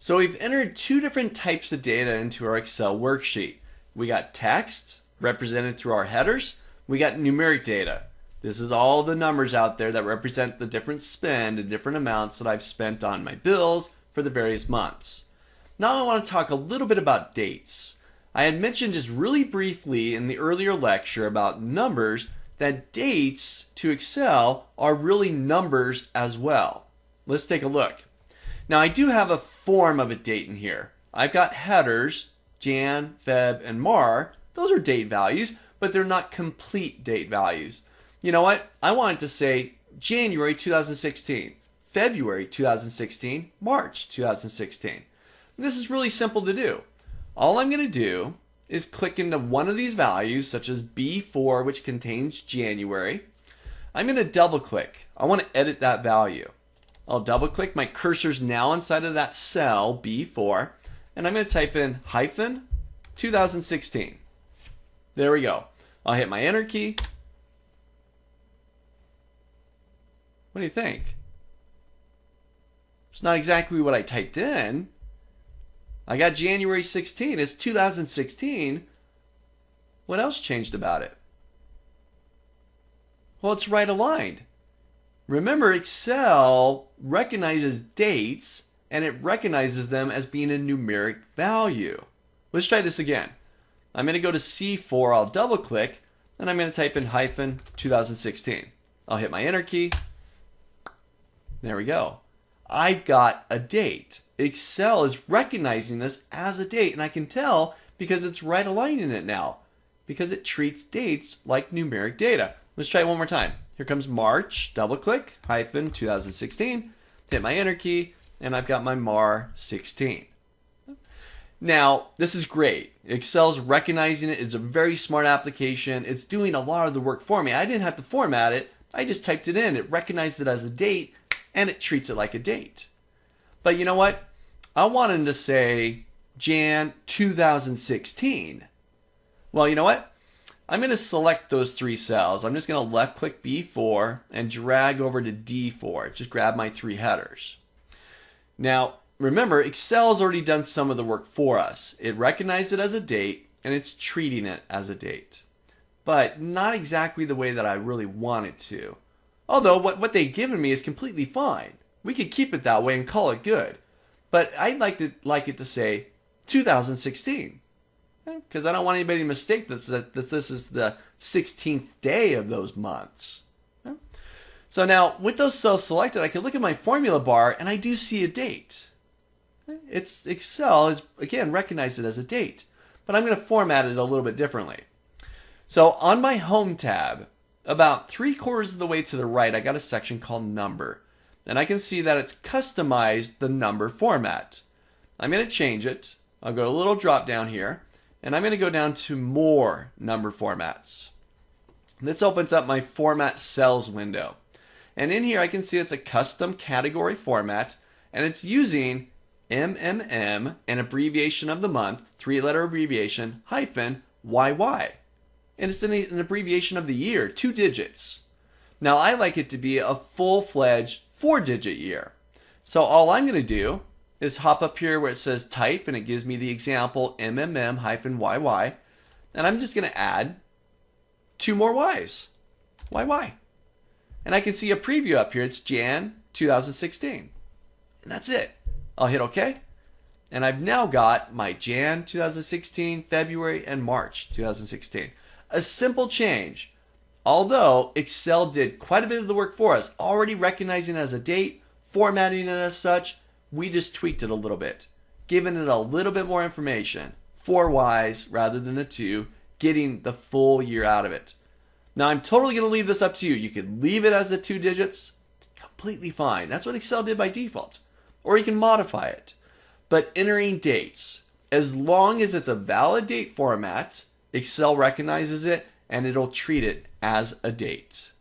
So we've entered two different types of data into our Excel worksheet. We got text, represented through our headers. We got numeric data. This is all the numbers out there that represent the different spend and different amounts that I've spent on my bills for the various months. Now I want to talk a little bit about dates. I had mentioned just really briefly in the earlier lecture about numbers that dates to Excel are really numbers as well. Let's take a look. Now I do have a form of a date in here. I've got headers, Jan, Feb, and Mar. Those are date values, but they're not complete date values. You know what? I wanted to say January 2016, February 2016, March 2016. This is really simple to do. All I'm going to do is click into one of these values, such as B4, which contains January. I'm going to double click. I want to edit that value. I'll double click. My cursor's now inside of that cell, B4, and I'm going to type in hyphen 2016. There we go. I'll hit my enter key. What do you think? It's not exactly what I typed in. I got January 16. It's 2016. What else changed about it? Well, it's right aligned. Remember, Excel recognizes dates and it recognizes them as being a numeric value. Let's try this again. I'm going to go to C4. I'll double click and I'm going to type in hyphen 2016. I'll hit my enter key. There we go. I've got a date. Excel is recognizing this as a date, and I can tell because it's right aligning it now, because it treats dates like numeric data. Let's try it one more time. Here comes March, double click, hyphen 2016, hit my enter key, and I've got my Mar 16. Now, this is great. Excel's recognizing it. It's a very smart application. It's doing a lot of the work for me. I didn't have to format it. I just typed it in. It recognized it as a date, and it treats it like a date. But you know what? I wanted to say Jan 2016. Well, you know what? I'm going to select those three cells. I'm just going to left click B4 and drag over to D4. Just grab my three headers. Now, remember, Excel's already done some of the work for us. It recognized it as a date, and it's treating it as a date. But not exactly the way that I really want it to. Although what they've given me is completely fine. We could keep it that way and call it good. But I'd like it to say 2016. Because I don't want anybody to mistake that this is the 16th day of those months. So now, with those cells selected, I can look at my formula bar and I do see a date. Excel is, again, recognized it as a date. But I'm going to format it a little bit differently. So on my Home tab, about 3/4 of the way to the right, I got a section called Number. And I can see that it's customized the number format. I'm going to change it. I'll go to a little drop down here. And I'm going to go down to More Number Formats. This opens up my Format Cells window. And in here I can see it's a custom category format. And it's using MMM, an abbreviation of the month, 3-letter abbreviation, hyphen YY. And it's an abbreviation of the year, 2 digits. Now I like it to be a full-fledged 4-digit year. So all I'm going to do is hop up here where it says type and it gives me the example MMM-YY. And I'm just going to add 2 more Y's. YY. And I can see a preview up here. It's Jan 2016. And that's it. I'll hit OK. And I've now got my Jan 2016, February, and March 2016. A simple change. Although Excel did quite a bit of the work for us, already recognizing it as a date, formatting it as such, we just tweaked it a little bit, giving it a little bit more information, 4 Y's rather than the 2, getting the full year out of it. Now I'm totally going to leave this up to you. You could leave it as the 2 digits, completely fine. That's what Excel did by default. Or you can modify it. But entering dates, as long as it's a valid date format, Excel recognizes it and it'll treat it as a date.